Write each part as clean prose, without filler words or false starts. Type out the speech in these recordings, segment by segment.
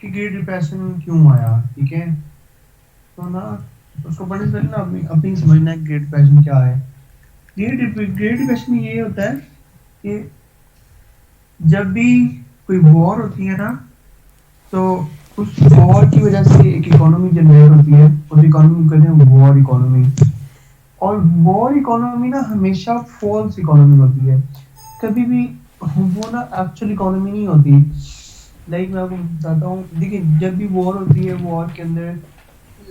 कि great depression क्यों आया, ठीक है। तो ना उसको पढ़ने से पहले ना अपनी अपनी समझना है ग्रेट डिप्रेशन क्या है। ग्रेट डिप्रेशन में ये होता है कि जब भी कोई वॉर होती है ना, तो उस वॉर की वजह से एक इकोनॉमी जनरेट होती है, उस इकोनॉमी को कहते हैं वॉर इकोनॉमी। और वॉर इकोनॉमी ना हमेशा फॉल्स इकोनॉमी होती है, कभी भी वो ना एक्चुअल इकोनॉमी नहीं होती। लाइक मैं आपको बताता हूँ, देखिए जब भी वॉर होती है, वॉर के अंदर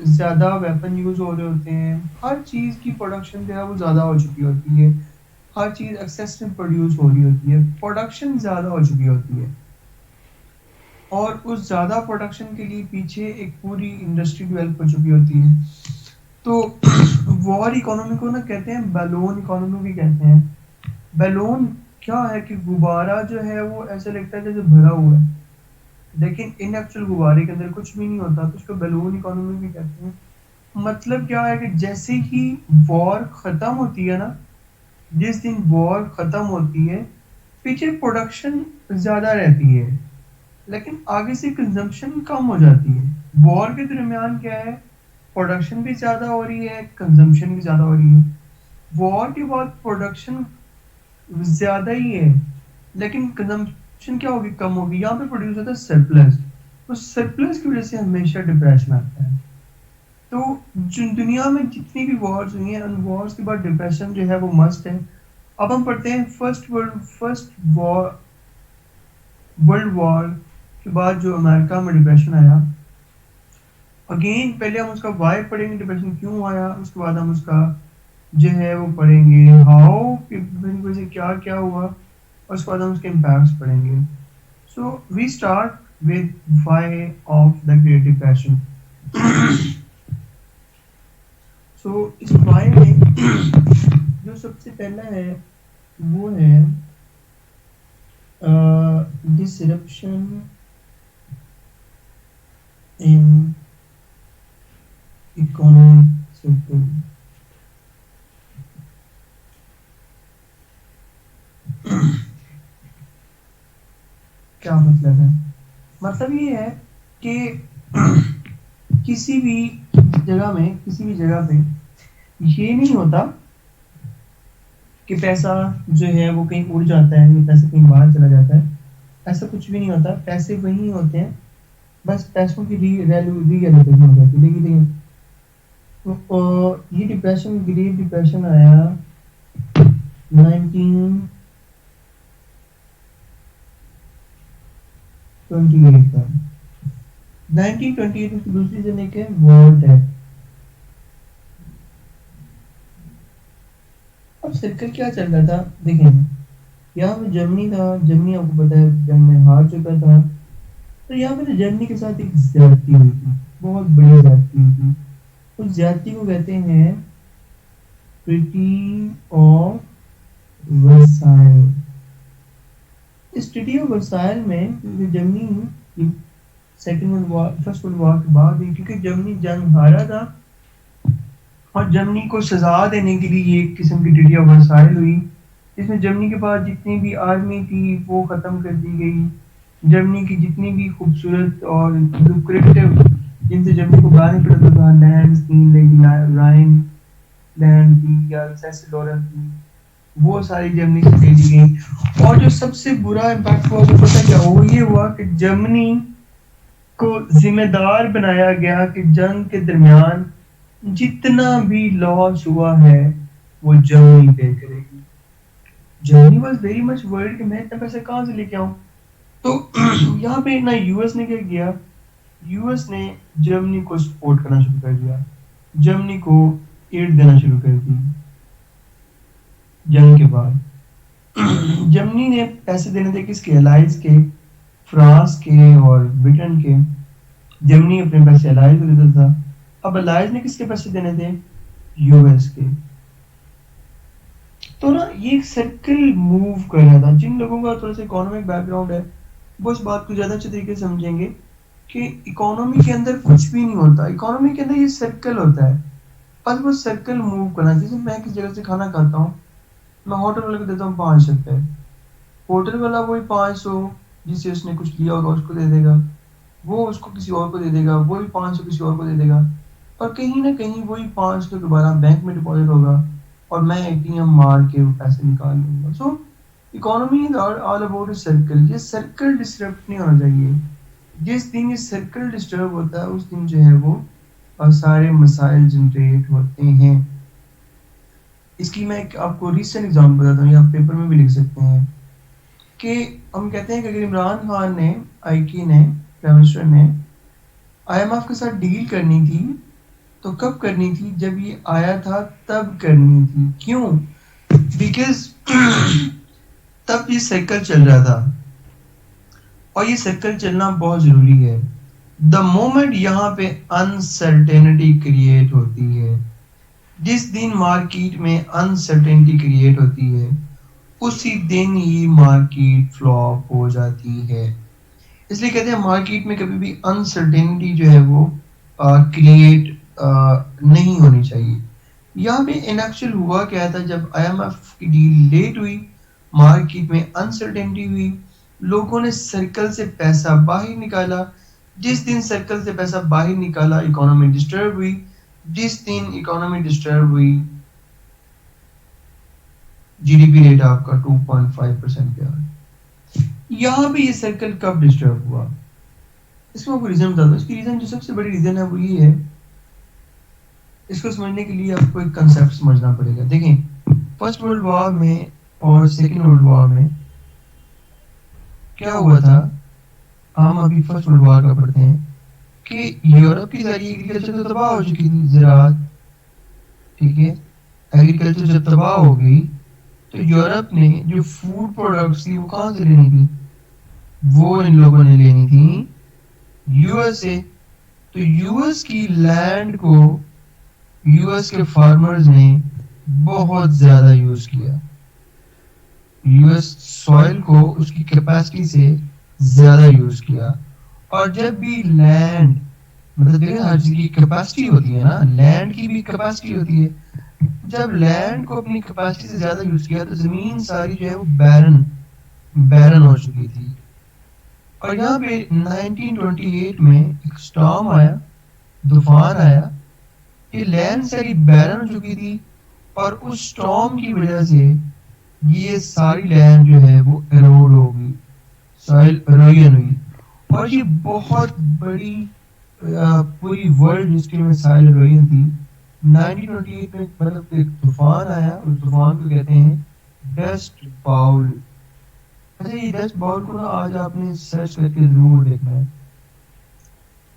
ज़्यादा वेपन यूज़ हो रहे होते हैं, हर चीज़ की प्रोडक्शन जो है वो ज़्यादा हो चुकी होती है, हर चीज़ एक्सेस में प्रोड्यूस हो रही होती है, प्रोडक्शन ज़्यादा हो चुकी होती है। और उस ज़्यादा प्रोडक्शन के लिए पीछे एक पूरी इंडस्ट्री डेवलप हो चुकी होती है। तो वॉर इकोनॉमी को ना कहते हैं बैलून इकोनॉमी भी कहते हैं। बैलून क्या है कि गुब्बारा जो है वो ऐसा लगता है जैसे भरा हुआ है, लेकिन इन एक्चुअल गुब्बारे के अंदर कुछ भी नहीं होता, तो उसको बैलून इकोनॉमी भी कहते हैं। मतलब क्या है कि जैसे ही वॉर खत्म होती है ना, जिस दिन वॉर खत्म होती है, पीछे प्रोडक्शन ज्यादा रहती है, लेकिन आगे से कंजम्पशन कम हो जाती है। वॉर के दरमियान क्या है, प्रोडक्शन भी ज़्यादा हो रही है, कंजम्पशन भी ज़्यादा हो रही है। वॉर के बाद प्रोडक्शन ज़्यादा ही है, लेकिन कंजम्पशन क्या होगी, कम होगी। यहाँ पे प्रोड्यूस होता है सरप्लस, तो सरप्लस की वजह से हमेशा डिप्रेशन आता है। तो जो दुनिया में जितनी भी वॉर्स हुई हैं, उन वॉर्स के बाद डिप्रेशन जो है वो मस्ट है। अब हम पढ़ते हैं फर्स्ट वॉर वर्ल्ड वॉर के बाद जो अमेरिका में डिप्रेशन आया। अगेन पहले हम उसका वाई पढ़ेंगे, डिप्रेशन क्यों आया, उसके बाद हम उसका जो है वो पढ़ेंगे हाउ कि डिप्रेशन की वजह से क्या क्या हुआ, और उसके बाद हम उसके इम्पैक्ट्स पढ़ेंगे। So we start with why of the great depression. So इस वाई में जो सबसे पहला है वो है डिसरप्शन इन इकोनॉमिक सर्कल। क्या मतलब है, मतलब ये है कि किसी भी जगह पे ये नहीं होता कि पैसा जो है वो कहीं उड़ जाता है या पैसा कहीं बाहर चला जाता है। ऐसा कुछ भी नहीं होता, पैसे वही होते हैं, बस पैसों की रीएलोकेशन हो जाती है। देखिए तो ये डिप्रेशन, ग्रेट डिप्रेशन आया 1928 का। 1928 की दूसरी जने के वर्ल्ड है। अब सर्कल क्या चल रहा था, देखें यहाँ पे जर्मनी था, जर्मनी आपको पता है जंग में हार चुका था। तो यहाँ पे जर्मनी के साथ एक ज्यादती हुई थी, बहुत बड़ी ज्यादती हुई थी। उस ज्यादती को कहते हैं ट्रीटी ऑफ वर्साइल। इस ट्रीटी ऑफ वर्साइल में Germany second world war, first world war के बाद ही, क्योंकि जर्मनी जंग हारा था और जर्मनी को सजा देने के लिए ये एक किस्म की ट्रीटी ऑफ वर्साइल हुई, जिसमें जर्मनी के पास जितनी भी आर्मी थी वो ख़त्म कर दी गई। जर्मनी की जितनी भी खूबसूरत और लुक्रेटिव, जिनसे जर्मनी को गाने पड़ता था, लैंड थी, राइन लैंड थी या सेसिलोरन थी, वो सारी जर्मनी से दे दी गई। और जो सबसे बुरा इम्पैक्ट हुआ वो पता क्या वो ये हुआ कि जर्मनी को जिम्मेदार बनाया गया कि जंग के दरमियान जितना भी लॉस हुआ है वो जर्मनी पे करेगी। Germany was very much world कि मैं इतना पैसे कहाँ से लेके आऊँ। तो यहाँ पे ना यूएस ने क्या किया, यूएस ने जर्मनी को सपोर्ट करना शुरू कर दिया, जर्मनी को एड देना शुरू कर दी। जंग के बाद जर्मनी ने पैसे देने थे किसके, अलाइज के, फ्रांस के और ब्रिटेन के। जर्मनी अपने पैसे अलाइज को देता था, अब अलाइज ने किसके पैसे देने थे, यूएस के। तो ना ये एक सर्कल मूव कर रहा था। जिन लोगों का थोड़ा सा इकोनॉमिक बैकग्राउंड है वो इस बात को ज़्यादा अच्छे तरीके से समझेंगे कि इकोनॉमी के अंदर कुछ भी नहीं होता, इकोनॉमी के अंदर ये सर्कल होता है, बस वो सर्कल मूव करना। जैसे मैं किस जगह से खाना खाता हूँ, मैं होटल वाले को देता हूँ 5 रुपए, होटल वाला वही 500 जिससे उसने कुछ लिया होगा उसको दे देगा। वो उसको किसी और को दे देगा, वो भी 500 किसी और को दे देगा, और कहीं ना कहीं वही 500 दोबारा बैंक में डिपॉजिट होगा और मैं एटीएम मार के वो पैसे निकाल लूंगा। So economy is all about a circle. ये सर्कल डिस्टर्ब नहीं होना चाहिए। जिस दिन ये सर्कल डिस्टर्ब होता है उस दिन जो है वो सारे मसाइल जनरेट होते हैं। इसकी मैं एक आपको रीसेंट एग्जाम्पल बताता हूँ, या आप पेपर में भी लिख सकते हैं कि हम कहते हैं कि अगर इमरान खान ने, आईके ने, प्राइम मिनिस्टर ने आईएमएफ के साथ डील करनी थी तो कब करनी थी? जब ये आया था तब करनी थी। क्यों? बिकॉज तब ये साइकिल चल रहा था और ये साइकिल चलना बहुत जरूरी है। द मोमेंट यहाँ पे अनसर्टेनिटी क्रिएट होती है, जिस दिन मार्केट में अनसर्टेनिटी क्रिएट होती है उसी दिन ही मार्केट फ्लॉप हो जाती है। इसलिए कहते हैं मार्केट में कभी भी अनसर्टेनिटी जो है वो क्रिएट नहीं होनी चाहिए। यहाँ पे इनएक्चुअल हुआ क्या था, जब आईएमएफ की डील लेट हुई, मार्केट में अनसर्टेनिटी हुई, लोगों ने सर्कल से पैसा बाहर निकाला। जिस दिन सर्कल से पैसा बाहर निकाला इकोनॉमी डिस्टर्ब हुई। जिस दिन इकोनॉमी डिस्टर्ब हुई जीडीपी रेट आपका 2.5% पे आ गया। यहाँ पे ये सर्कल कब डिस्टर्ब हुआ? इसको आपको रीजन बता दो। इसकी रीजन जो सबसे बड़ी रीजन है वो ये है, इसको समझने के लिए आपको एक कंसेप्ट समझना पड़ेगा। देखें, फर्स्ट वर्ल्ड वॉर में और सेकेंड वर्ल्ड वॉर में क्या हुआ था? हम अभी फर्स्ट वर्ल्ड वॉर का पढ़ते हैं कि यूरोप की सारी एग्रीकल्चर तो तबाह हो चुकी थी, ज़राअत, ठीक है। एग्रीकल्चर जब तबाह हो गई तो यूरोप ने जो फूड प्रोडक्ट्स थी वो कहाँ से लेनी थी? वो इन लोगों ने लेनी थी यूएस से। तो यूएस की लैंड को यूएस के फार्मर्स ने बहुत ज्यादा यूज किया। यूएस सॉइल को उसकी कैपेसिटी से ज्यादा यूज किया। और जब भी लैंड, मतलब देखिए हर चीज की कैपेसिटी होती है ना, लैंड की भी कैपेसिटी होती है। जब लैंड को अपनी कैपेसिटी से ज्यादा यूज किया तो जमीन सारी जो है वो बैरन बैरन हो चुकी थी। और यहाँ पे 1928 में एक स्टॉर्म आया, तूफान आया, ये लैंड सारी बैरन हो चुकी थी और उस स्टॉर्म की वजह से ये सारी लैंड जो है वो एरोड हो गई, सॉइल इरोजन हुई। और ये बहुत बड़ी पूरी वर्ल्ड हिस्ट्री में सॉइल इरोजन थी। 1928 में मतलब एक तूफान आया, उस तूफान को कहते हैं डस्ट बाउल। अच्छा, ये डस्ट बाउल को ना आज आपने सर्च करके जरूर देखना है।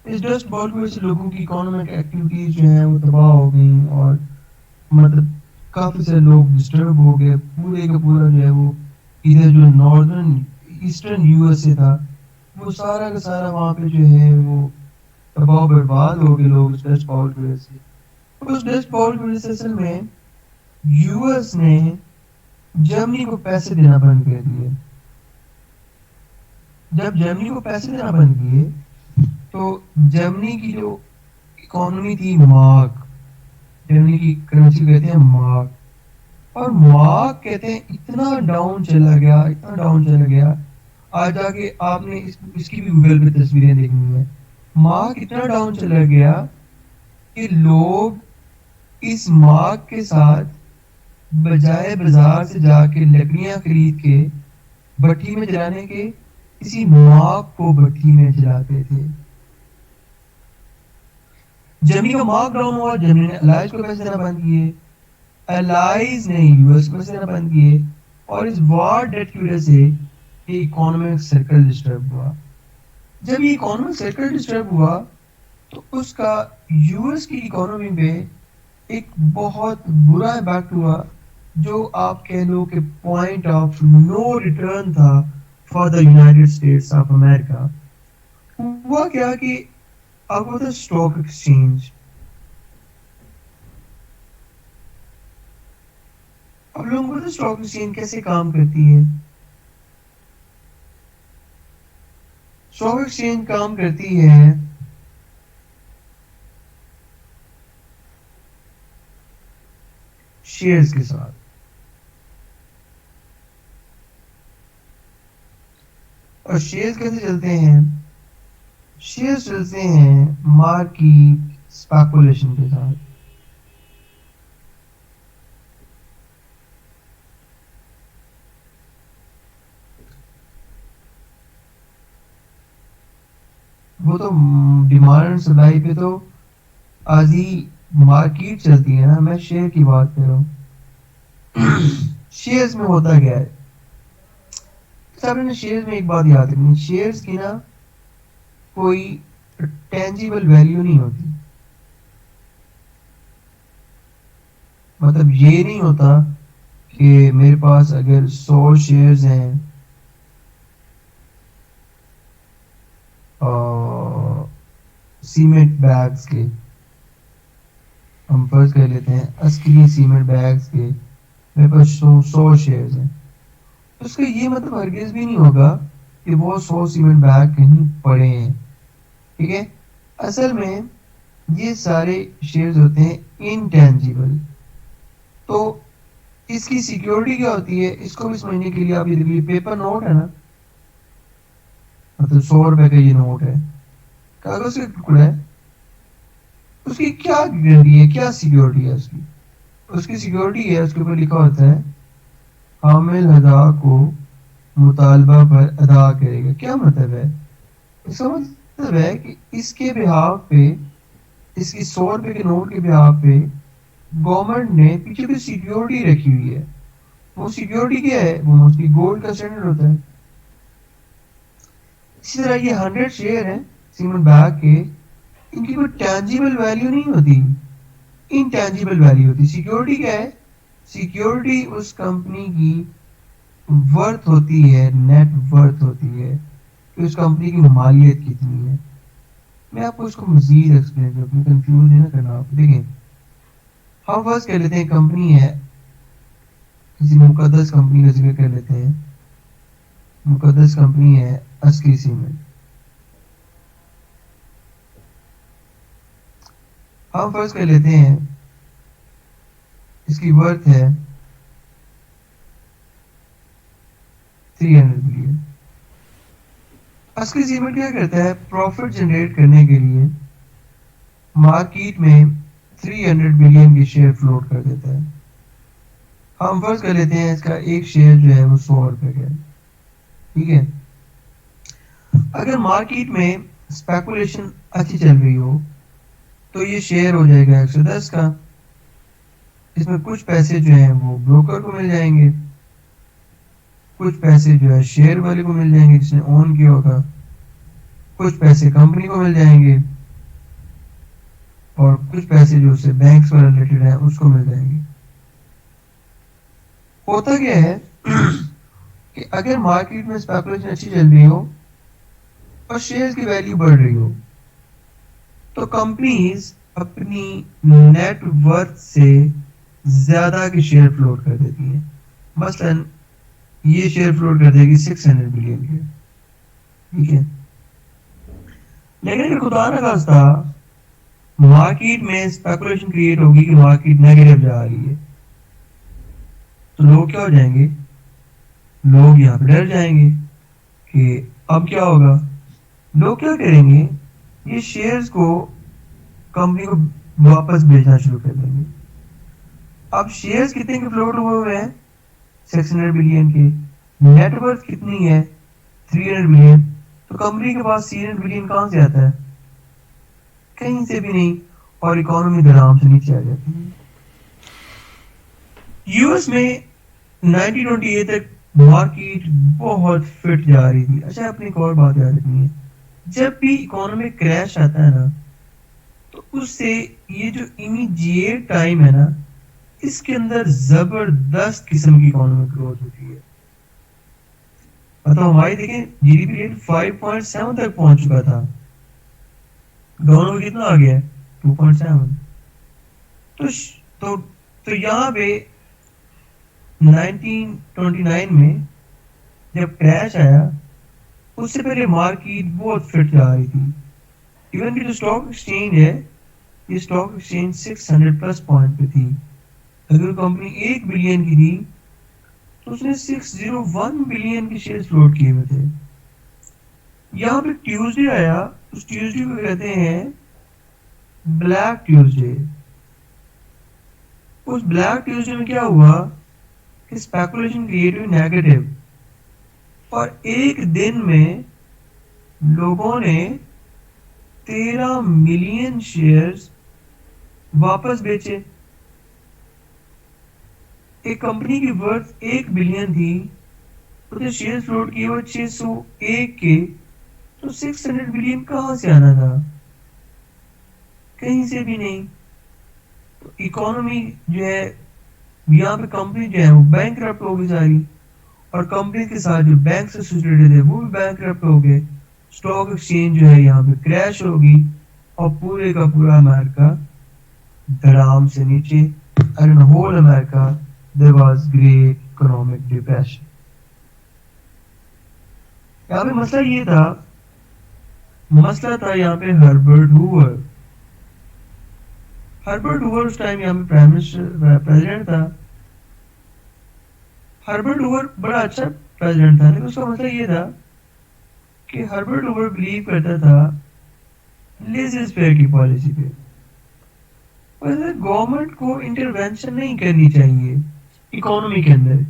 इस डस्ट बाउल की वजह से लोगों की इकोनॉमिक एक्टिविटीज जो है वो तबाह हो गई और मतलब काफी सारे लोग डिस्टर्ब हो गए। पूरे का पूरा जो है वो इधर जो नॉर्दर्न ईस्टर्न यूएस से था वो सारा का सारा वहाँ पे जो है वो तबाह बर्बाद हो गए लोग उस डस्ट बाउल की वजह से। उस डस्ट बाउल की वजह से असल में यूएस ने जर्मनी को पैसे देना बंद कर दिए। जब जर्मनी को पैसे देना बंद किए तो जर्मनी की जो इकोनॉमी थी, मार्क, जर्मनी की करेंसी कहते हैं मार्क, और मार्क कहते हैं इतना डाउन चला गया, इतना डाउन चला गया। आज जाके आपने इसकी भी गूगल पे तस्वीरें देखनी है। मार्क इतना डाउन चला गया कि लोग इस मार्क के साथ बजाय बाजार से जाके लकड़ियां खरीद के भट्टी में जलाने के, इसी मार्क को भट्टी में जलाते थे। जर्मनी का मार्क डाउन हुआ, जर्मनी ने अलाइज को पैसे देना बंद किए, अलाइज ने यूएस को पैसे देना बंद किए, और इस वॉर डेट की वजह से ये इकोनॉमिक सर्कल डिस्टर्ब हुआ। जब ये इकोनॉमिक सर्कल डिस्टर्ब हुआ तो उसका यूएस की इकोनॉमी पे एक बहुत बुरा इम्पैक्ट हुआ, जो आप कह लो कि पॉइंट ऑफ नो रिटर्न था for the United states of America. हुआ क्या कि अब था स्टॉक एक्सचेंज। अब लोगों को तो स्टॉक एक्सचेंज कैसे काम करती है? स्टॉक एक्सचेंज काम करती है शेयर्स के साथ। और शेयर्स कैसे चलते हैं? शेयर चलते हैं मार्केट स्पेकुलेशन के साथ। वो तो डिमांड एंड सप्लाई पे तो आधी मार्केट चलती है ना, मैं शेयर की बात कर रहा हूँ। शेयर्स में होता क्या है, सबने शेयर्स में एक बात याद रखनी, शेयर्स की ना कोई टेंजिबल वैल्यू नहीं होती। मतलब ये नहीं होता कि मेरे पास अगर 100 शेयर्स हैं सीमेंट बैग्स के, हम फर्ज कर लेते हैं 80 सीमेंट बैग्स के मेरे पास 100 शेयर्स हैं, तो उसका ये मतलब हरगिज भी नहीं होगा कि वो 100 सीमेंट बैग कहीं पड़े हैं। ठीक है, असल में ये सारे शेयर्स होते हैं इनटेंजिबल। तो इसकी सिक्योरिटी क्या होती है, इसको भी समझने के लिए आप ये देखिए, पेपर नोट है ना, मतलब 100 रुपए का ये नोट है, कागज का टुकड़ा है, उसकी क्या गारंटी है, क्या सिक्योरिटी है उसकी? उसकी सिक्योरिटी है, उसके ऊपर लिखा होता है हामिल अदा को मुतालबा पर अदा करेगा। क्या मतलब है इसका? मतलब है कि इसके बिहाफ पे, इसकी 100 रुपए के नोट के बिहाफ पे गवर्नमेंट ने पीछे भी सिक्योरिटी रखी हुई है। वो सिक्योरिटी क्या है? वो मोस्टली गोल्ड का स्टैंडर्ड होता है। इसी तरह ये 100 शेयर है सीमेंट बैग के, इनकी कोई टेंजिबल वैल्यू नहीं होती, इनटेंजिबल वैल्यू होती। सिक्योरिटी क्या है? सिक्योरिटी उस कंपनी की वर्थ होती है, नेट वर्थ होती है कि उस कंपनी की मालियत कितनी है। मैं आपको इसको मजीद एक्सप्लेन करूँ, कंफ्यूज है ना करना आप। देखें, हम फर्स्ट कह लेते हैं कंपनी है, किसी मुकद्दस कंपनी का जिक्र कर लेते हैं। मुकद्दस कंपनी है अस्की सीमेंट। हम फर्स्ट कर लेते हैं इसकी वर्थ है 300 बिलियन। अस्की सीमेंट क्या करता है? प्रॉफिट जनरेट करने के लिए मार्केट में 300 बिलियन के शेयर फ्लोट कर देता है। हम फर्ज कर लेते हैं इसका एक शेयर जो है वो 100 रुपए का है। ठीक है, अगर मार्केट में स्पेकुलेशन अच्छी चल रही हो तो ये शेयर हो जाएगा 110 का। इसमें कुछ पैसे जो है वो ब्रोकर को मिल जाएंगे, कुछ पैसे जो है शेयर वाले को मिल जाएंगे जिसने ओन किया होगा, कुछ पैसे कंपनी को मिल जाएंगे, और कुछ पैसे जो उससे बैंक से रिलेटेड है उसको मिल जाएंगे। होता क्या है कि अगर मार्केट में स्पेकुलेशन अच्छी चल रही हो और शेयर्स की वैल्यू बढ़ रही हो तो कंपनीज अपनी नेट वर्थ से ज्यादा के शेयर फ्लोट कर देती हैं। मसलन ये शेयर फ्लोट कर देगी 600 बिलियन के। ठीक है, लेकिन अगर खुदा ना खास्ता मार्केट में स्पेकुलेशन क्रिएट होगी कि मार्केट नेगेटिव जा रही है, तो लोग क्या हो जाएंगे? लोग यहाँ पे डर जाएंगे कि अब क्या होगा। लोग क्या करेंगे? ये शेयर्स को कंपनी को वापस बेचना शुरू कर देंगे। अब शेयर्स कितने के फ्लोट हुए हैं? 600 बिलियन के। नेटवर्थ कितनी है? 300 बिलियन। तो कंपनी के पास 300 बिलियन कहां से आता है? कहीं से भी नहीं, और इकोनॉमी आराम से नीचे आ जाती है। यूएस में 1928 तक मार्केट बहुत फिट जा रही थी। अच्छा, अपनी एक और बात याद रखनी है, जब भी इकोनॉमिक क्रैश आता है ना, तो उससे ये जो इमीडिएट टाइम है ना, इसके अंदर जबरदस्त किस्म की इकोनॉमिक ग्रोथ होती है। मतलब हमारी देखें जीडीपी रेट 5.7 तक पहुंच चुका था, दोनों में कितना आ गया? 2.7। तो तो तो यहाँ पे 1929 में जब क्रैश आया, उससे पहले मार्केट बहुत फिट जा रही थी। इवन की जो स्टॉक एक्सचेंज है, ये स्टॉक एक्सचेंज 600 प्लस पॉइंट पे थी। अगर कंपनी 1 बिलियन की थी तो उसने 601 बिलियन के शेयर फ्लोट किए हुए थे। यहाँ पे ट्यूसडे आया उस ट्यूसडे को कहते हैं ब्लैक ट्यूसडे। उस ब्लैक ट्यूसडे में क्या हुआ कि स्पेकुलेशन क्रिएट हुई नेगेटिव, और एक दिन में लोगों ने 13 मिलियन शेयर्स वापस बेचे। एक कंपनी की वर्थ 1 बिलियन थी, उसने शेयर फ्लोट किए वो 601 के, तो 600 बिलियन कहां से आना था? कहीं से भी नहीं। तो इकोनॉमी जो है, यहाँ पे कंपनी जो है वो बैंक हो गई सारी, और कंपनी के साथ जो बैंक से एसोसिएटेड थे वो भी बैंक हो गए। स्टॉक एक्सचेंज जो है यहाँ पे क्रैश होगी, और पूरे का पूरा अमेरिका धड़ाम से नीचे। And in whole America there was great economic depression. यहाँ पे मसला था यहाँ पे हर्बर्ट हूवर। हर्बर्ट हूवर उस टाइम यहाँ पे प्राइम मिनिस्टर प्रेसिडेंट था। हर्बर्ट हूवर बड़ा अच्छा प्रेसिडेंट था, लेकिन उसका मसला ये था कि हर्बर्ट हूवर बिलीव करता था लेज़ी स्पेयर की पॉलिसी पे। गवर्नमेंट को इंटरवेंशन नहीं करनी चाहिए इकोनॉमी के अंदर।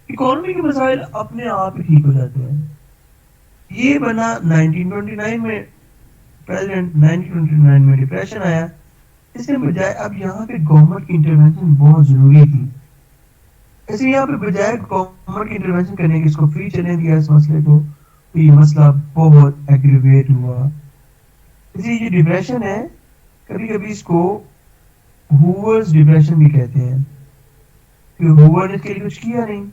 इकोनॉमी के मसाइल अपने आप ही ठीक हो जाते हैं। ये बना 1929 में, प्रेसिडेंट 1929 में डिप्रेशन आया। इसके बजाय अब यहाँ पे गवर्नमेंट की इंटरवेंशन बहुत जरूरी थी। इसलिए यहाँ पे बजाय गवर्नमेंट की इंटरवेंशन करने की इसको फ्री चलने दिया इस मसले को, तो ये मसला बहुत एग्रीवेट हुआ। इसलिए ये डिप्रेशन है, कभी कभी इसको हूवर्स डिप्रेशन भी कहते हैं, क्योंकि हूवर ने इसके लिए कुछ किया नहीं।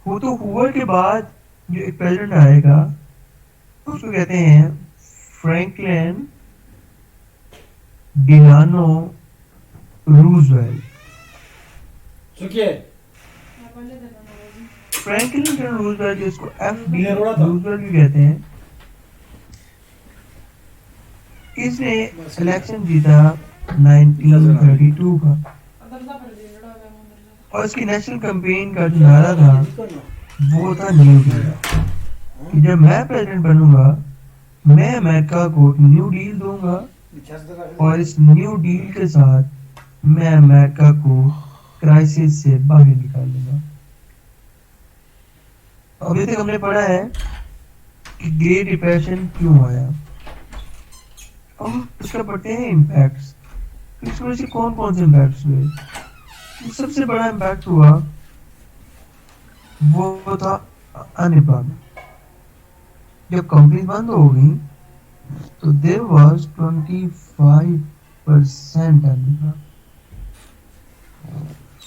वो तो हूवर के बाद जो एक प्रेसिडेंट आएगा उसको कहते हैं Franklin Delano Roosevelt. Franklin Delano Roosevelt, जिसको एफडी रूजवेल्ट भी कहते हैं, इसने इलेक्शन जीता 1932 का। और इसकी नेशनल कैंपेन का जो नारा था वो था न्यू डील, कि जब मैं प्रेसिडेंट बनूंगा मैं अमेरिका को न्यू डील दूंगा, और इस न्यू डील के साथ मैं अमेरिका को क्राइसिस से बाहर निकाल दूंगा। अभी तक हमने पढ़ा है कि ग्रेट डिप्रेशन क्यों आया, अब इसका पढ़ते हैं इम्पैक्ट्स। इस वजह से कौन कौन से इम्पैक्ट्स हुए। सबसे बड़ा इम्पैक्ट हुआ वो था अनएम्प्लॉयमेंट। जब कंपनी बंद हो गई तो देयर वाज 25% अनएम्प्लॉयमेंट।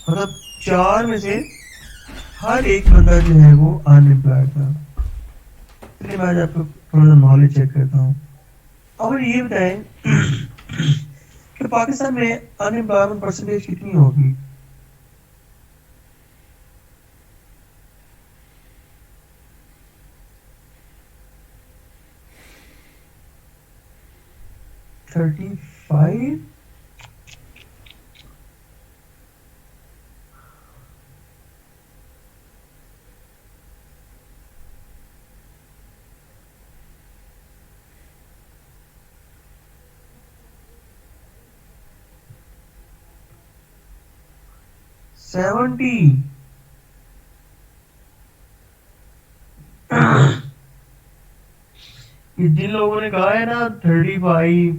मतलब 4 में से हर एक बंदा जो है वो अनएम्प्लॉयड था। चलिए मैं आज आपको थोड़ा सा नॉलेज चेक करता हूँ। और ये बताएं कि पाकिस्तान में अनएम्प्लॉयमेंट परसेंटेज कितनी होगी। Thirty five. सेवेंटी। जिन लोगों ने कहा है ना 35,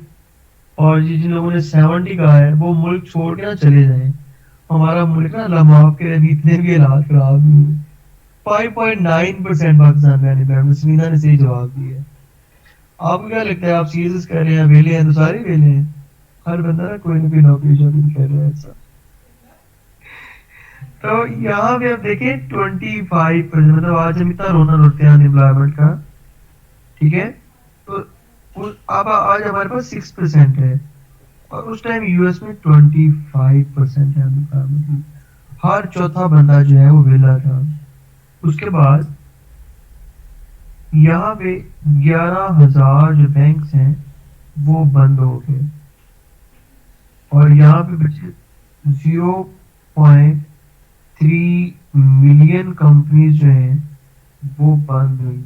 और जिन लोगों ने 70 कहा है वो मुल्क छोड़ के ना चले जाएं। हमारा मुल्क ना लम्हा के अभी इतने भी हालात खराब नहीं हुए। 5.9% पाकिस्तान में अनएम्प्लॉयमेंट, समीना ने सही जवाब दिया। आपको क्या लगता है, आप सीरियस कर रहे हैं, वेले हैं तो सारे वेले हैं। हर बंदा ना कोई नौकरी शौकरी कर रहा है ऐसा। तो यहाँ पे आप देखें 25%, मतलब आज हम इतना रोना रोते हैं अनएम्प्लॉयमेंट का, ठीक है। तो अब आज हमारे पास 6% है, और उस टाइम यूएस में 25% है अनएम्प्लॉयमेंट। हर चौथा बंदा जो है वो वेला था। उसके बाद यहाँ पे 11,000 जो बैंक्स हैं वो बंद हो गए, और यहाँ पे बचे 0.3 मिलियन कंपनीज जो हैं वो बंद हुई।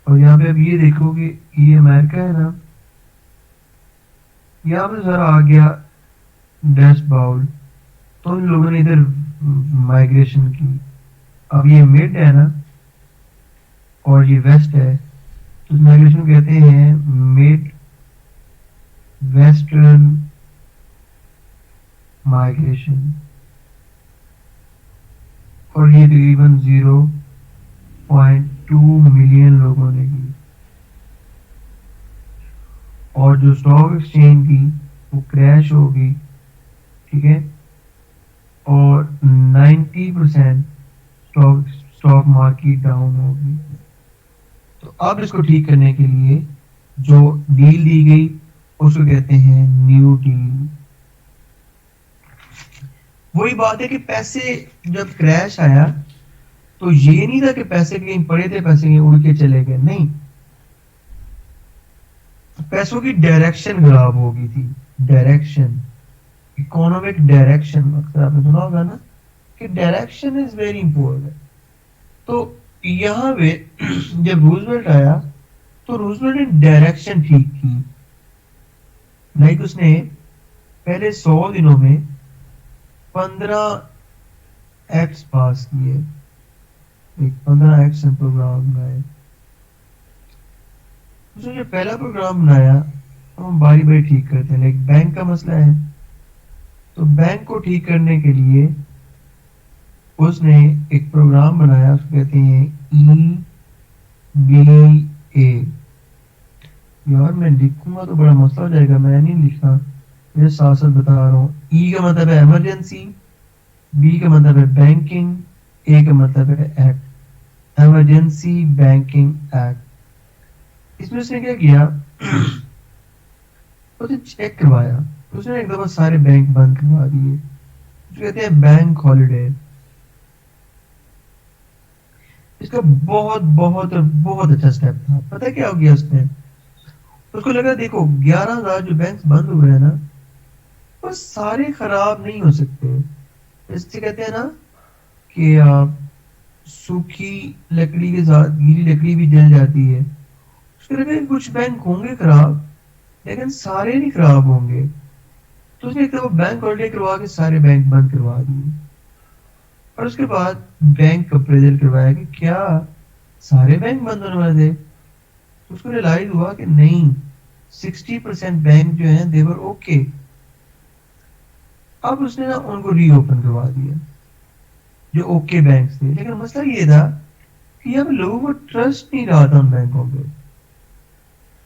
और यहाँ पे अब ये देखो कि ये अमेरिका है ना, यहाँ पे सर आ गया डस्ट बाउल, तो इन लोगों ने इधर माइग्रेशन की। अब ये मिड है ना और ये वेस्ट है, तो माइग्रेशन कहते हैं मिड वेस्टर्न माइग्रेशन। और ये तकरीबन 0.2 मिलियन लोगों ने की। और जो स्टॉक एक्सचेंज थी वो क्रैश हो गई, ठीक है। और 90% स्टॉक स्टॉक मार्केट डाउन हो गई। तो अब इसको ठीक करने के लिए जो डील दी गई उसको कहते हैं न्यू डील। वही बात है कि पैसे जब क्रैश आया तो ये नहीं था कि पैसे कहीं पड़े थे, पैसे कहीं उड़ के चले गए, नहीं, पैसों की डायरेक्शन खराब हो गई थी। डायरेक्शन, इकोनॉमिक डायरेक्शन, अक्सर आपने सुना होगा ना कि डायरेक्शन इज वेरी इंपॉर्टेंट। तो यहाँ पे जब रूजवेल्ट आया तो रूजवेल्ट ने डायरेक्शन ठीक की। लाइक उसने पहले 100 दिनों में 15 एक्ट्स पास किए, 15 एक्शन प्रोग्राम बनाए। उसने जो पहला प्रोग्राम बनाया हम बारी बारी ठीक करते हैं। लाइक बैंक का मसला है तो बैंक को ठीक करने के लिए उसने एक प्रोग्राम बनाया, उसको कहते हैं EBA। यार मैं लिखूंगा तो बड़ा मसला हो जाएगा, मैं नहीं लिखा, मैं साथ साथ बता रहा हूँ। ई का मतलब है इमरजेंसी, बी का मतलब है बैंकिंग, ए का मतलब है एक्ट, इमरजेंसी बैंकिंग एक्ट। इसमें उसने क्या किया, उसने चेक करवाया, उसने एक दफा सारे बैंक बंद करवा दिए, कहते हैं बैंक हॉलिडे। इसका बहुत बहुत बहुत अच्छा स्टेप था। पता क्या हो गया उसने, उसको लगा देखो 11,000 जो बैंक बंद हुए हैं ना वो सारे खराब नहीं हो सकते। इससे कहते हैं ना कि सूखी लकड़ी के साथ गीली लकड़ी भी जल जाती है। उसको लगा कि कुछ बैंक होंगे खराब लेकिन सारे नहीं खराब होंगे, तो उसने एक दफा बैंक हॉलिडे करवा के सारे बैंक बंद करवा दिए। और उसके बाद बैंक का अप्रेजल करवाया कि क्या सारे बैंक बंद होने वाले थे, तो उसको रियलाइज हुआ कि नहीं, 60% बैंक जो है देवर ओके। अब उसने ना उनको रीओपन करवा दिया जो ओके बैंक थे। लेकिन मसला ये था कि अब लोगों को ट्रस्ट नहीं रहा था उन बैंकों पे,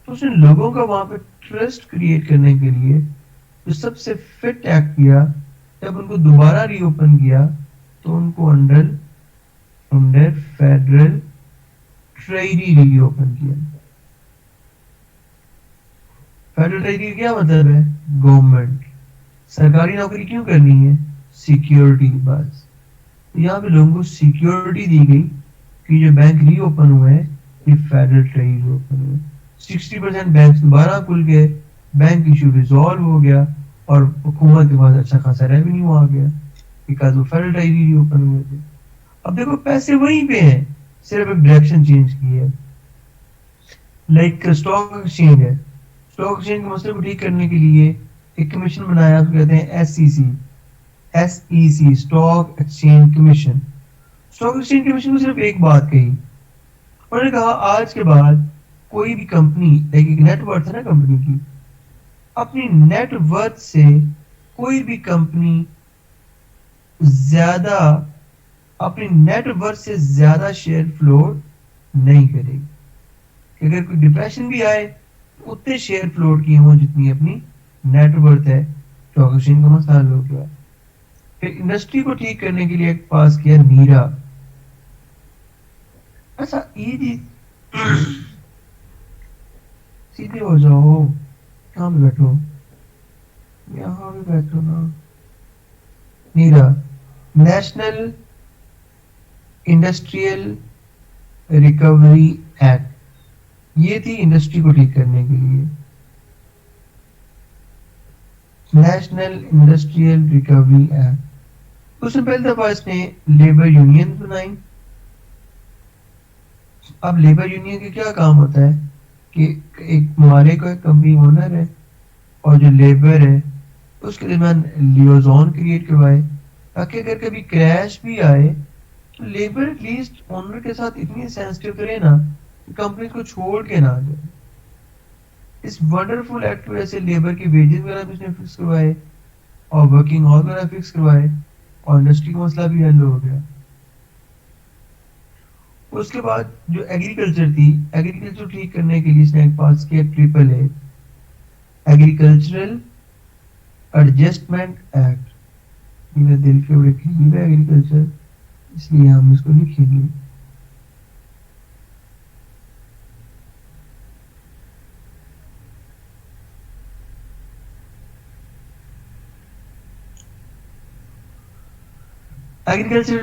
तो उसने लोगों का वहां पे ट्रस्ट क्रिएट करने के लिए जो सबसे फिट एक्ट किया, जब उनको दोबारा रीओपन किया तो उनको under under federal treasury reopen किया। फेडरल ट्रेजरी क्या मतलब है, गवर्नमेंट, सरकारी नौकरी क्यों करनी है, सिक्योरिटी बस। तो यहाँ पे लोगों को सिक्योरिटी दी गई कि जो बैंक रीओपन हुए हैं ये फेडरल ट्रेजरी ओपन हुए। 60% बैंक दोबारा खुल गए, बैंक इशू रिजॉल्व हो गया और हुकूमत के पास अच्छा खासा रेवेन्यू आ गया बिकॉज वो फेडरल ट्रेजरी ओपन हुए थे। अब देखो पैसे वहीं पे हैं, सिर्फ एक डायरेक्शन चेंज की है। लाइक स्टॉक एक्सचेंज है, स्टॉक एक्सचेंज के मसले को ठीक करने के लिए एक कमीशन बनाया, उसको कहते हैं SEC, stock exchange commission. Stock exchange commission को सिर्फ एक बात कही, उन्होंने कहा आज के बाद कोई भी कंपनी, लाइक एक नेटवर्थ है ना कंपनी की, अपनी नेटवर्थ से कोई भी कंपनी ज्यादा, अपनी नेटवर्थ से ज्यादा शेयर फ्लोट नहीं करेगी। अगर कोई डिप्रेशन भी आए तो उतने शेयर फ्लोट किए हों जितनी अपनी नेटवर्थ है। स्टॉक एक्सचेंज का मसला हो गया। फिर इंडस्ट्री को ठीक करने के लिए पास किया नीरा। अच्छा ये चीज सीधे हो जाओ, कहाँ पे बैठो, यहाँ पे बैठो ना। नीरा, नेशनल इंडस्ट्रियल रिकवरी एक्ट, ये थी इंडस्ट्री को ठीक करने के लिए। नेशनल इंडस्ट्रियल रिकवरी एक्ट, उसने पहली दफा इसने लेबर यूनियन बनाई, अब लेबर यूनियन का क्या काम होता है कि एक हमारे को एक कंपनी ओनर है और जो लेबर है उसके दरमियान लियोजॉन क्रिएट करवाए, ताकि अगर कभी क्रैश भी आए तो लेबर एटलीस्ट ओनर के साथ इतनी सेंसिटिव करे ना कि कंपनी को छोड़ के ना आ जाए। इस वंडरफुल एक्ट की वजह से लेबर के वेजेस वगैरह भी उसने फिक्स करवाए और वर्किंग आवर वगैरह फिक्स करवाए और इंडस्ट्री का मसला भी हल हो गया। उसके बाद जो एग्रीकल्चर थी, एग्रीकल्चर ठीक करने के लिए इसने एक पास किया triple A, agricultural adjustment act. मेरे दिल के बड़े करीब है एग्रीकल्चर, इसलिए हम इसको लिखेंगे। Agriculture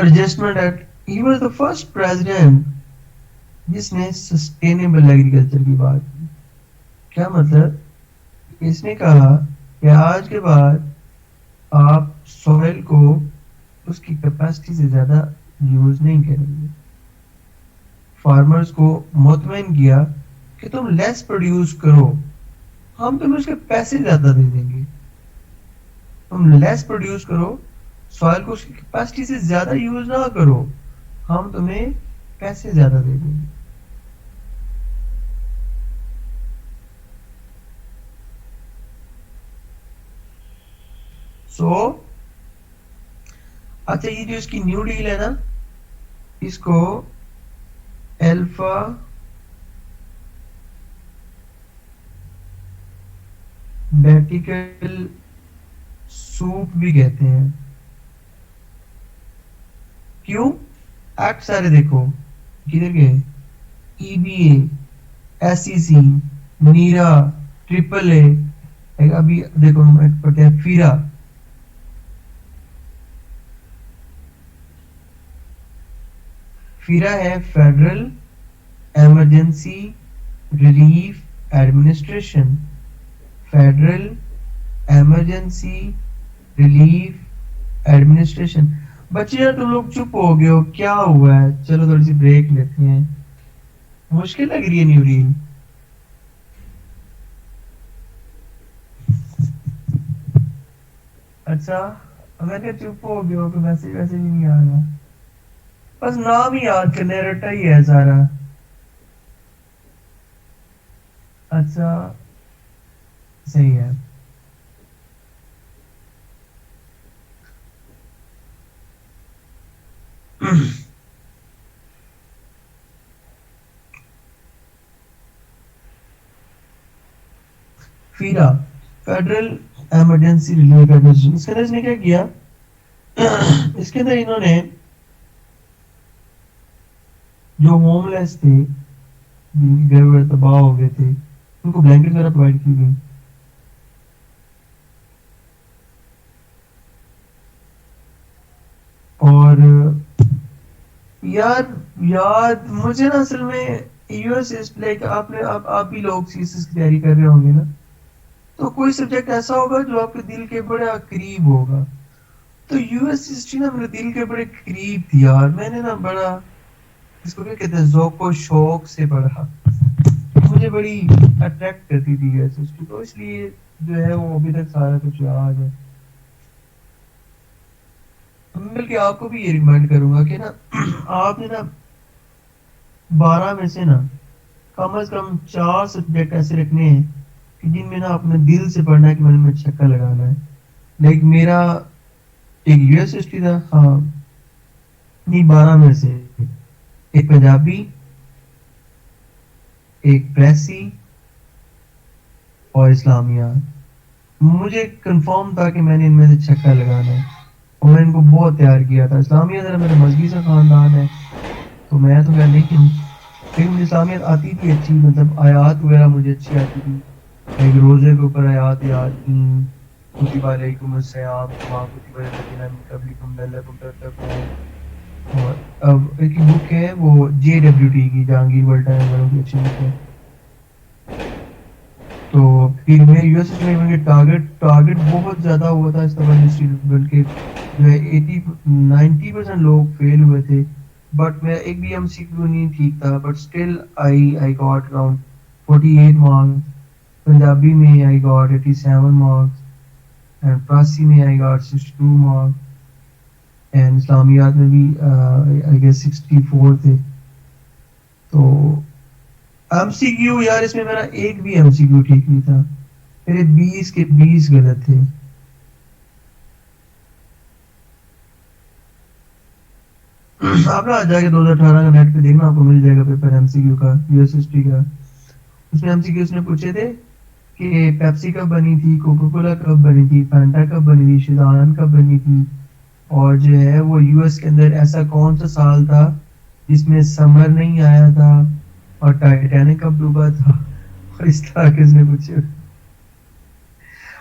adjustment act, he was the first president जिसने सस्टेनेबल एग्रीकल्चर की बात की। क्या मतलब, इसने कहा कि आज के बाद आप सॉइल को उसकी कैपेसिटी से ज्यादा यूज नहीं करेंगे। फार्मर्स को मुतमईन किया कि तुम लेस प्रोड्यूस करो, हम तुम्हें उसके पैसे ज्यादा दे देंगे। तुम लेस प्रोड्यूस करो, सॉइल को उसकी कैपेसिटी से ज्यादा यूज ना करो, हम तुम्हें पैसे ज्यादा दे देंगे। सो अच्छा, ये जो इसकी न्यू डील है ना, इसको अल्फा बेटिकल सूप भी कहते हैं। क्यों? एक्ट सारे देखो किधर गए, EBA, SEC, NIRA, triple A, अभी देखो हम पढ़ते हैं फीरा। फीरा है federal emergency relief administration, federal emergency relief administration. बच्चे यार तुम लोग चुप हो गए हो, क्या हुआ है? चलो थोड़ी सी ब्रेक लेते हैं, मुश्किल लग रही है न्यू रील। अच्छा, अगर क्या चुप हो गए हो तो मैसेज वैसे भी नहीं आ रहा, बस नाम ही याद करने रटा ही है सारा। अच्छा सही है। FERA, federal emergency relief administration. इसके अंदर इसने क्या किया, इसके अंदर इन्होंने जो होमलेस थे, जिनके घर वर तबाह हो गए थे, उनको ब्लैंकेट वगैरह प्रोवाइड की गई। और यार यार मुझे ना असल में यूएस लाइक आपने आप भी लोग सीएसएस की तैयारी कर रहे होंगे ना, तो कोई सब्जेक्ट ऐसा होगा जो आपके दिल के बड़ा करीब होगा। तो यूएस हिस्ट्री ना मेरे दिल के बड़े करीब थी यार, मैंने ना बड़ा इसको क्या कहते हैं ज़ौक़ शौक से पढ़ा, मुझे बड़ी अट्रैक्ट करती थी यूएस हिस्ट्री, तो इसलिए जो है वो अभी तक सारा कुछ याद है। बल्कि आपको भी ये रिकमेंड करूंगा कि ना आपने ना 12 में से ना कम से कम 4 सब्जेक्ट ऐसे रखने हैं कि जिनमें ना अपने दिल से पढ़ना है कि मैंने में छक्का लगाना है। लाइक मेरा एक यूएस हिस्ट्री था, हाँ नहीं 12 में से एक पंजाबी, एक प्रेसी और इस्लामिया। मुझे कंफर्म था कि मैंने इनमें से छक्का लगाना है और मैंने इनको बहुत तैयार किया था। इस्लामिया जरा मेरा मजहबी सा खानदान है तो मैं तो क्या, लेकिन फिर मुझे इस्लामियत आती थी अच्छी, मतलब आयात वगैरह मुझे अच्छी आती थी। एक रोजे के ऊपर आयात याद की, कुतिबा अलैकुम अस्सियाम कमा कुतिबा अलल्लज़ीना मिन क़ब्लिकुम लअल्लकुम तत्तक़ून। और अब एक बुक है वो जेडब्ल्यूटी की, जहांगीर वर्ल्ड वालों की अच्छी बुक है। तो फिर मेरे यूएस में मेरे टारगेट बहुत ज़्यादा हुआ था इस तरह हिस्ट्री, बल्कि जो है 80-90% लोग फेल हुए थे बट मेरा एक भी एमसीक्यू नहीं ठीक था, but still I got around 48 marks. Punjabi में आई गॉट 87 मार्क्स, एंड फारसी में आई गॉट 62 मार्क्स, एंड इस्लामियात में भी आई गेस 64 थे। तो एमसीक्यू यार, इसमें मेरा एक भी एमसीक्यू ठीक नहीं था, मेरे 20 के 20 गलत थे। आप ना आ जाके 2018 का नेट पे देखना, आपको मिल जाएगा पेपर एमसीक्यू का, यूएस हिस्ट्री का। उसमें एमसीक्यू उसने पूछे थे कि पेप्सी कब बनी थी, कोका कोला कब बनी थी, फैंटा कब बनी थी, शिजान कब बनी थी, और जो है वो यूएस के अंदर ऐसा कौन सा साल था जिसमें समर नहीं आया था, और टाइटैनिक कब डूबा था, और इस तरह के उसने पूछे।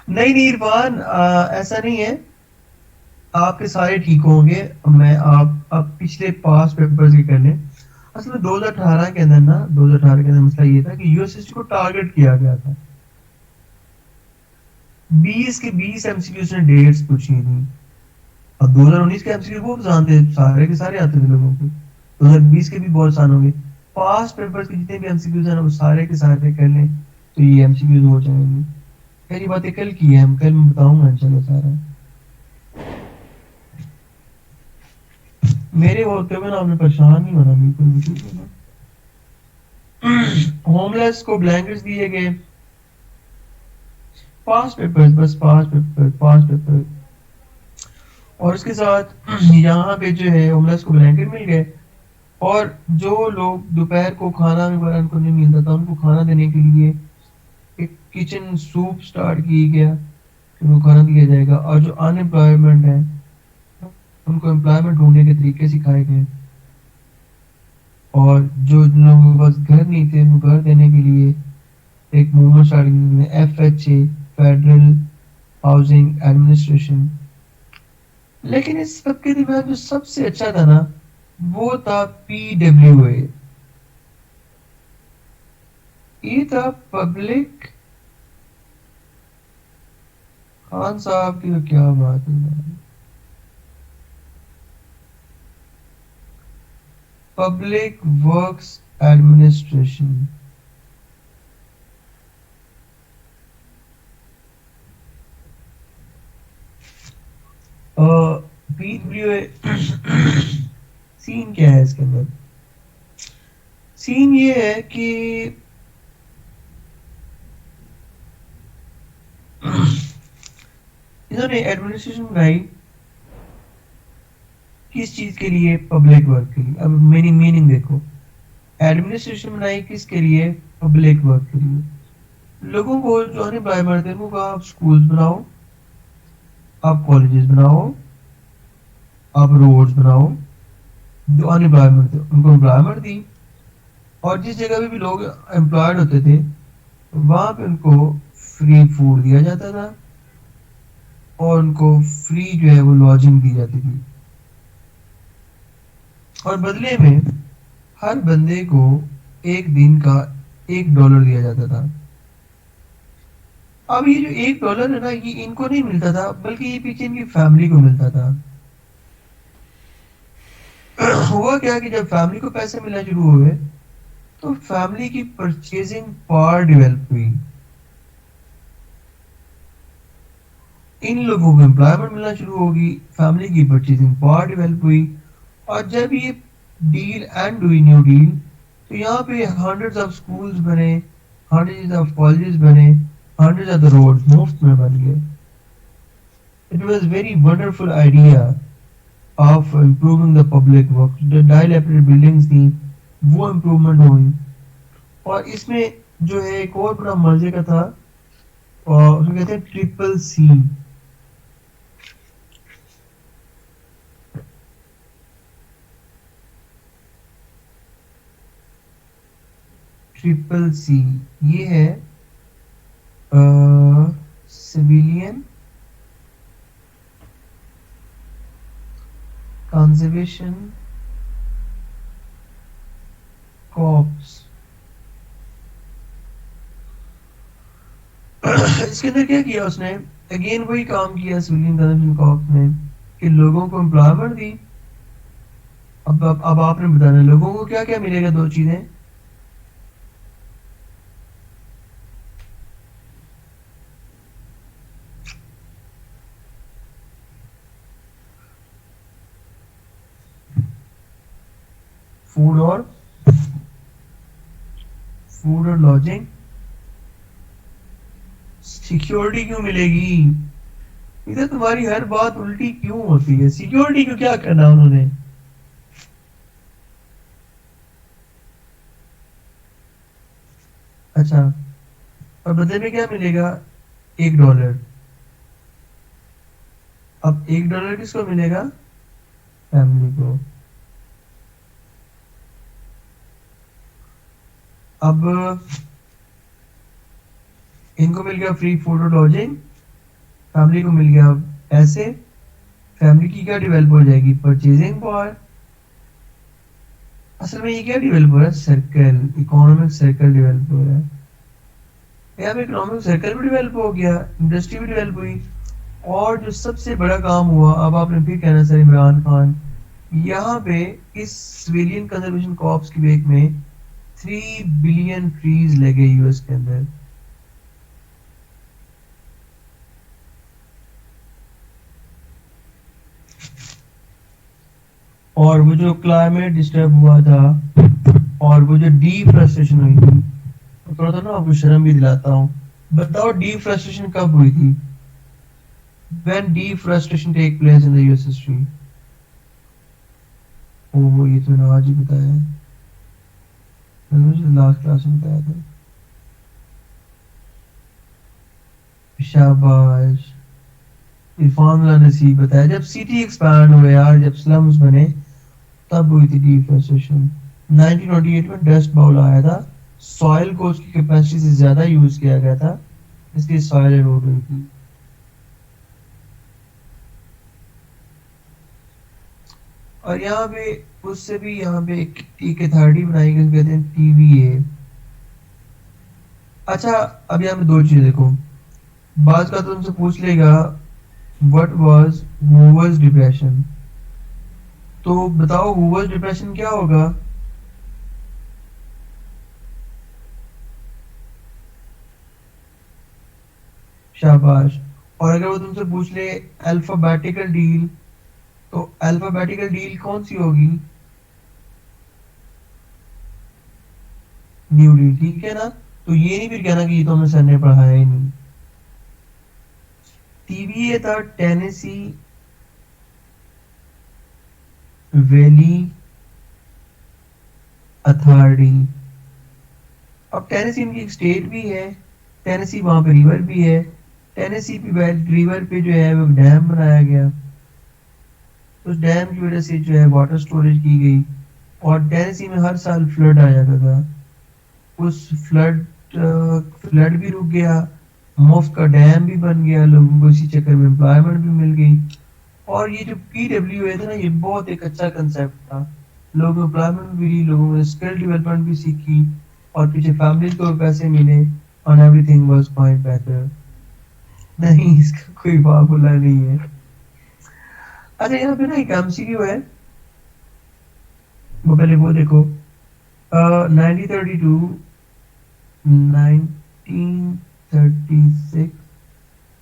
नहीं नहीं इरफान, ऐसा नहीं है, आपके सारे ठीक होंगे। मैं आप अब पिछले पास पेपर्स के कर लें। असल में 2018 के अंदर ना, 2018 के अंदर मसला ये था कि यूएसएससी को टारगेट किया गया था। 20 के 20 एमसीक्यू ने डेट्स पूछी थी। अब 2019 के एमसीक्यू वो जानते, सारे के सारे आते थे लोगों को। 2020 के भी बहुत आसान होंगे। पास्ट पेपर्स के जितने भी एमसीक्यूज हैं वो सारे के सारे कर लें तो ये एमसीक्यूज हो जाएंगे। पहली बात कल की है, हम कल मैं बताऊंगा इंशाल्लाह सारा। मेरे होते हुए ना आपने परेशान नहीं होना बिल्कुल भी, ठीक है ना। होमलेस को ब्लैंकेट्स दिए गए, पास पेपर्स, बस पास पेपर, पास पेपर। और उसके साथ यहाँ पे जो है होमलेस को ब्लैंकेट मिल गए, और जो लोग दोपहर को खाना वगैरह उनको नहीं मिलता था, उनको खाना देने के लिए एक किचन सूप स्टार्ट किया गया, उनको खाना दिया जाएगा। और जो अनएम्प्लॉयमेंट है उनको एम्प्लॉयमेंट ढूंढने के तरीके सिखाए गए, और जो जिन लोगों के पास घर नहीं थे उनको घर देने के लिए एक मूवमेंट स्टार्ट की, एफएचए, फेडरल हाउसिंग एडमिनिस्ट्रेशन। लेकिन इस सब के दरमियान जो सबसे अच्छा था ना, वो था पीडब्ल्यूए। ये था पब्लिक, खान साहब की तो क्या बात है, पब्लिक वर्क्स एडमिनिस्ट्रेशन। पीडब्ल्यूए सीन क्या है इसके अंदर? सीन ये है कि इन्होंने एडमिनिस्ट्रेशन बनाई किस चीज के लिए? पब्लिक वर्क के लिए। अब मेरी मीनिंग देखो, एडमिनिस्ट्रेशन बनाई किसके लिए? पब्लिक वर्क के लिए। लोगों को जो अनएम्प्लॉयमेंट थे उनको आप स्कूल्स बनाओ, आप कॉलेजेस बनाओ, आप रोड्स बनाओ। जो अनएम्प्लॉयमेंट थे उनको एम्प्लॉयमेंट दी, और जिस जगह पे भी लोग एम्प्लॉयड होते थे वहां पे उनको फ्री फूड दिया जाता था, और उनको फ्री जो है वो लॉजिंग दी जाती थी, और बदले में हर बंदे को एक दिन का $1 दिया जाता था। अब ये जो $1 है ना, ये इनको नहीं मिलता था, बल्कि ये पीछे इनकी फैमिली को मिलता था। हुआ क्या कि जब फैमिली को पैसे मिलना शुरू हुए तो फैमिली की परचेजिंग पावर डेवलप हुई, इन लोगों को एम्प्लॉयमेंट मिलना शुरू होगी, फैमिली की परचेजिंग पावर डेवलप हुई। और जब ये डील एंड हुई, न्यू डील, तो यहाँ पे हंड्रेड्स ऑफ स्कूल्स बने, हंड्रेड्स ऑफ कॉलेजेस बने, हंड्रेड्स ऑफ द रोड्स मुफ्त में बन गए। It was very wonderful idea of improving the public work. जो डायलेपिडेटेड बिल्डिंग्स थी वो इम्प्रूवमेंट हुई। और इसमें जो है एक और बड़ा मजे का था, और उसको कहते हैं ट्रिपल सी। ट्रिपल सी ये है सिविलियन कंजर्वेशन कॉप्स। इसके अंदर क्या किया उसने? अगेन वही काम किया सिविलियन कंजर्वेशन कॉप्स ने, कि लोगों को एम्प्लॉयमेंट दी, अब आपने बताना लोगों को क्या क्या मिलेगा, दो चीजें। फूड और फूड और लॉजिंग। सिक्योरिटी क्यों मिलेगी? इधर तुम्हारी हर बात उल्टी क्यों होती है? सिक्योरिटी को क्या करना उन्होंने? अच्छा, और बदले में क्या मिलेगा? $1। अब $1 किसको मिलेगा? फैमिली को। अब इनको मिल गया फ्री फूड और लॉजिंग, फैमिली को मिल गया पैसे। फैमिली की क्या डेवलप हो जाएगी? Purchasing power. असल में ये क्या डेवलप हो रहा है? सर्कल, इकोनॉमिक सर्कल डेवलप हो रहा है। यहाँ पे इकोनॉमिक सर्कल भी डेवलप हो गया, इंडस्ट्री भी डेवलप हुई। और जो सबसे बड़ा काम हुआ, अब आपने फिर कहना सर इमरान खान, यहाँ पे इस सिविलियन कंजर्वेशन कॉर्प्स की वेक में 3 बिलियन ट्रीज लगे यूएस के अंदर। और वो जो क्लाइमेट डिस्टर्ब हुआ था, और वो जो डीफ्रेस्टेशन हुई थी, थोड़ा सा ना आपको शर्म भी दिलाता हूँ, बताओ डीफ्रेस्टेशन कब हुई थी? When deforestation take place in the US history? ओह, ये तो मैंने आज ही बताया है, मैंने मुझे लास्ट क्लास में बताया था। शाबाश, इरफान नसीब बताया। जब सिटी एक्सपैंड हुए यार, जब स्लम्स बने, तब हुई थी डिफोरेस्टेशन। 1928 में डस्ट बाउल आया था, सॉइल को उसकी कैपेसिटी से ज्यादा यूज किया गया था, इसलिए सॉइल एरोड हुई थी। और यहाँ पे उससे भी यहाँ पे एक अथॉरिटी बनाई गई, कहते हैं टीवीए। अच्छा, अब यहाँ पे दो चीजें देखो। बात का तुमसे पूछ लेगा व्हाट वाज हूवर्स डिप्रेशन, तो बताओ हूवर्स डिप्रेशन क्या होगा? शाबाश। और अगर वो तुमसे पूछ ले अल्फाबेटिकल डील, तो अल्फाबेटिकल डील कौन सी होगी? न्यू डील, ठीक है ना? तो ये नहीं फिर कहना कि ये तो हमें सर ने पढ़ाया ही नहीं। टीवीए था टेनेसी वैली अथॉरिटी। अब टेनेसी इनकी एक स्टेट भी है, टेनेसी वहां पे रिवर भी है, टेनेसी पे रिवर पे जो है वो डैम बनाया गया, उस डैम की वजह से जो है वाटर स्टोरेज की गई, और टेनेसी में हर साल फ्लड आ जाता था। उस फ्लड भी रुक गया, मुफ्त का डैम भी बन गया, लोगों को इसी चक्कर में एम्प्लॉयमेंट भी मिल गई। और ये जो पीडब्ल्यू है था ना, ये बहुत एक अच्छा कंसेप्ट था। लोगों को एम्प्लॉयमेंट भी मिली, लोगों ने स्किल डेवलपमेंट भी सीखी, और पीछे फैमिलीज को भी पैसे मिले, और एवरीथिंग वाज क्वाइट बेटर। नहीं, इसका कोई फार्मूला नहीं है। अच्छा, यहाँ पे ना एक एमसीक्यू है, वो पहले वो देखो। 1932, 1936,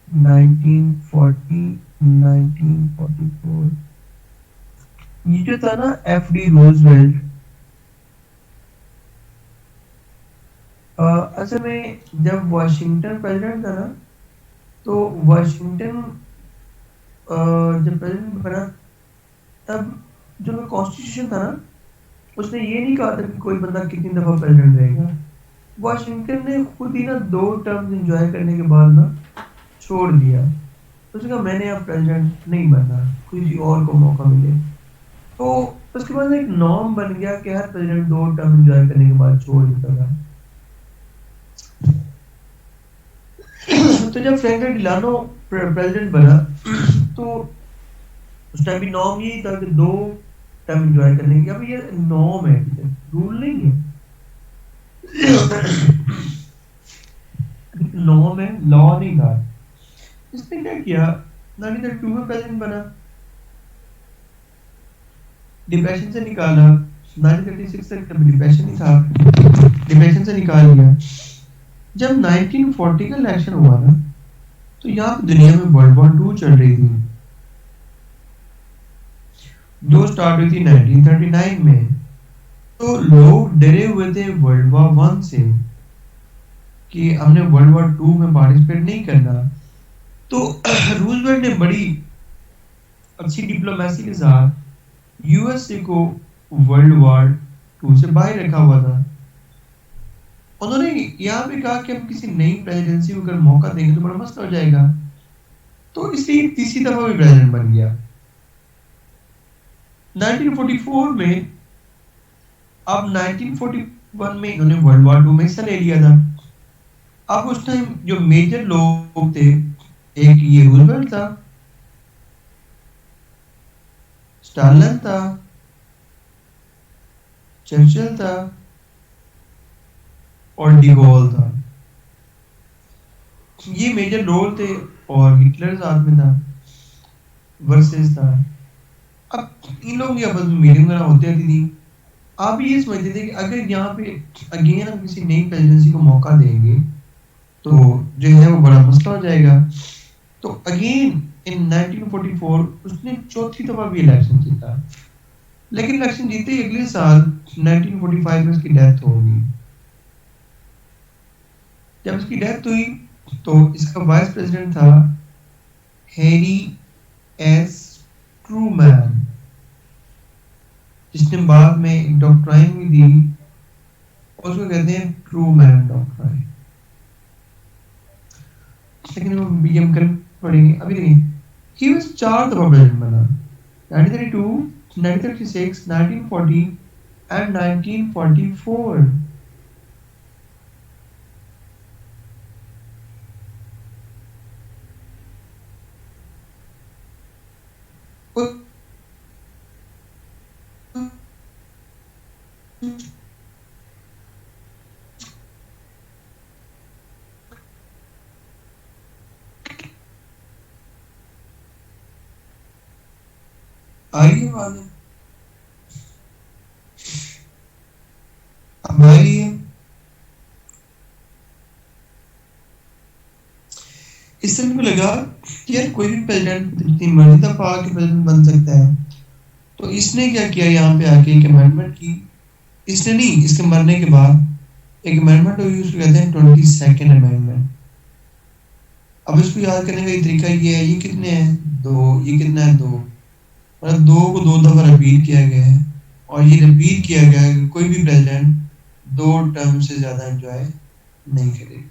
1940, 1944, ये जो था ना एफडी रोजवेल्ट, असल में जब वाशिंगटन प्रेसिडेंट था ना, तो वाशिंगटन जब प्रेसिडेंट बना, तब जो कॉन्स्टिट्यूशन था ना, उसने ये नहीं कहा था कि कोई बंदा कितनी दफा प्रेसिडेंट रहेगा। वाशिंगटन ने खुद ही ना 2 टर्म एंजॉय करने के बाद ना छोड़ दिया। तो उसने कहा मैंने अब प्रेसिडेंट नहीं बनना, किसी और को मौका मिले। तो उसके बाद एक नॉर्म बन गया कि हर प्रेसिडेंट 2 टर्म एंजॉय करने के बाद छोड़ देता था। तो जब फ्रैंकलिन डिलानो प्रेसिडेंट बना, तो उस टाइम भी नॉर्म यही था कि 2 टर्म एंजॉय करने की। अब ये नॉर्म है, रूल नहीं है। नॉर्म है, लॉ नहीं था। इसने क्या किया, 1932 में प्रेसिडेंट बना, डिप्रेशन से निकाला, 1936 तक जब डिप्रेशन ही था, डिप्रेशन से निकाल लिया। जब 1940 का इलेक्शन हुआ ना, तो यहाँ पे दुनिया में वर्ल्ड वॉर टू चल रही थी, जो स्टार्ट हुई थी 1939 में। तो लोग डरे हुए थे वर्ल्ड वॉर वन से कि हमने वर्ल्ड वॉर टू में पार्टिसिपेट नहीं करना। तो रूजवेल्ट ने बड़ी अच्छी डिप्लोमेसी के साथ यूएसए को वर्ल्ड वॉर टू से बाहर रखा हुआ था। उन्होंने यहाँ पे कहा कि हम किसी नई प्रेसिडेंसी को अगर मौका देंगे तो बड़ा मसला हो जाएगा, तो इसलिए तीसरी दफा भी प्रेसिडेंट बन गया 1944 में। अब 1941 में इन्होंने वर्ल्ड वॉर टू में हिस्सा ले लिया था। अब उस टाइम जो मेजर लोग थे, एक ये रूजवेल्ट था, स्टालिन था, चर्चिल था और डिगोल था। ये मेजर रोल थे और हिटलर साथ में था, वर्सेस था। अब इन लोगों की आपस में मीटिंग वगैरह होती रहती थी। आप ये समझते थे कि अगर यहाँ पे अगेन हम किसी नई प्रेसिडेंसी को मौका देंगे तो जो है वो बड़ा मसला हो जाएगा। तो अगेन इन 1944 उसने चौथी दफा भी इलेक्शन जीता, लेकिन इलेक्शन जीते ही अगले साल 1945 में उसकी डेथ हो गई। जब उसकी डेथ हुई तो इसका वाइस प्रेसिडेंट था हैरी एस ट्रूमैन, जिसने बाद में एक डॉक्ट्राइन भी दी, उसको कहते हैं ट्रूमैन डॉक्ट्राइन। लेकिन वो भी हम कर पढ़ेंगे अभी। नहीं, ही वाज 4 दफा प्रेसिडेंट बना, 1932, 1936, 1940 एंड 1944। आइए वाले हमारी इस तरह को लगा कि यार कोई भी प्रेसिडेंट जितनी मर्जी दफा आके प्रेसिडेंट बन सकता है। तो इसने क्या किया, यहाँ पे आके एक अमेंडमेंट की। इसने नहीं, इसके मरने के बाद एक अमेंडमेंट हुई, उसको कहते हैं 22nd अमेंडमेंट। अब इसको याद करने का तरीका ये है, ये कितने हैं, 2, ये कितना है, 2, मतलब 2 को 2 दफा रिपीट किया गया है। और ये रिपीट किया गया है कि कोई भी प्रेसिडेंट 2 टर्म से ज्यादा एंजॉय नहीं करेगा।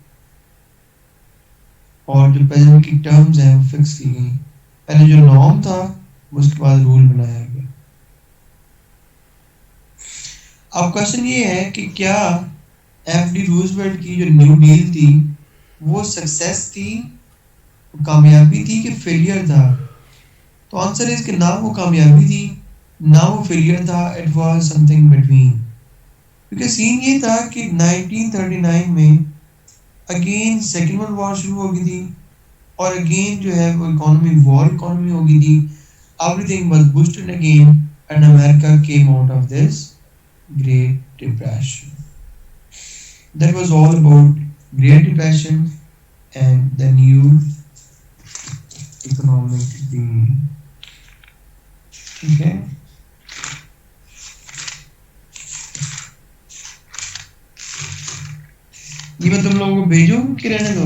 और जो प्रेसिडेंट की टर्म्स हैं वो फिक्स की गई। पहले जो नॉर्म था उसके बाद रूल बनाया गया। अब क्वेश्चन ये है कि क्या एफडी रूजवेल्ट की जो न्यू डील थी वो सक्सेस थी, कामयाबी थी कि फेलियर था? तो आंसर है इसके, ना वो कामयाबी थी ना वो फेलियर था, इट वाज समथिंग बिटवीन। क्योंकि सीन ये था कि 1939 में अगेन सेकेंड वर्ल्ड वॉर शुरू हो गई थी और अगेन जो है वो इकोनॉमी वॉर इकोनॉमी हो गई थी। Everything was boosted again and America came out of this great depression. That was all about Great Depression and the new economic deal. Okay. ये मैं तुम लोगों को भेजूं कि रहने दो?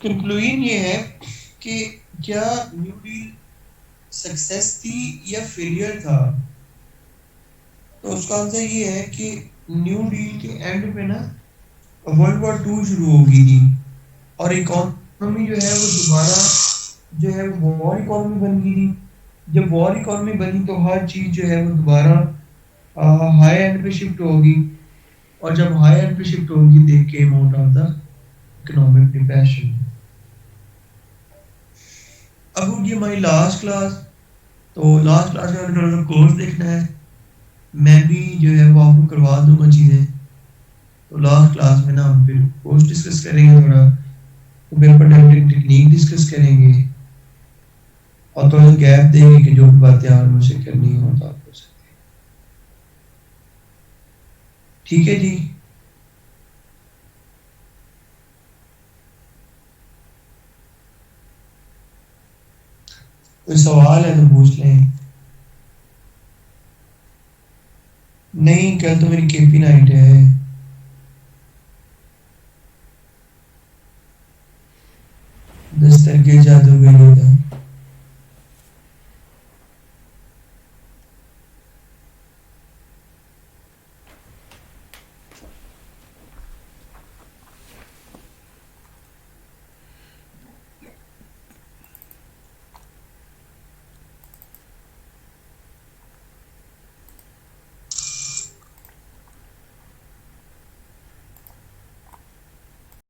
कंक्लूजन ये है कि क्या न्यू डील सक्सेस थी या फेलियर था? तो उसका आंसर ये है कि न्यू डील के एंड पे ना वर्ल्ड वॉर टू शुरू हो गई थी और इकोनॉमी जो है वो दोबारा जो है वो वॉर इकोनॉमी बन गई थी। जब वॉर इकोनॉमी बनी तो हर चीज जो है वो दोबारा हाई एंड पे शिफ्ट होगी, और जब हाई एंड पे शिफ्ट होगी they came out of the economic depression. अब होगी हमारी लास्ट क्लास। तो लास्ट क्लास में हमें थोड़ा सा कोर्स देखना है, मैं भी जो है वो आपको करवा दूंगा चीज़ें। तो लास्ट क्लास में ना हम फिर कोर्स डिस्कस करेंगे थोड़ा, तो पेपर टेम्पलेट टेक्निक डिस्कस करेंगे और थोड़ा गैप देंगे कि जो भी बातें और मुझसे करनी हो तो आप कर सकते हैं। ठीक है जी। कोई सवाल है तो पूछ लें। नहीं, कल तो मेरी केपी नाइट है। दस्तर के जादूगर होता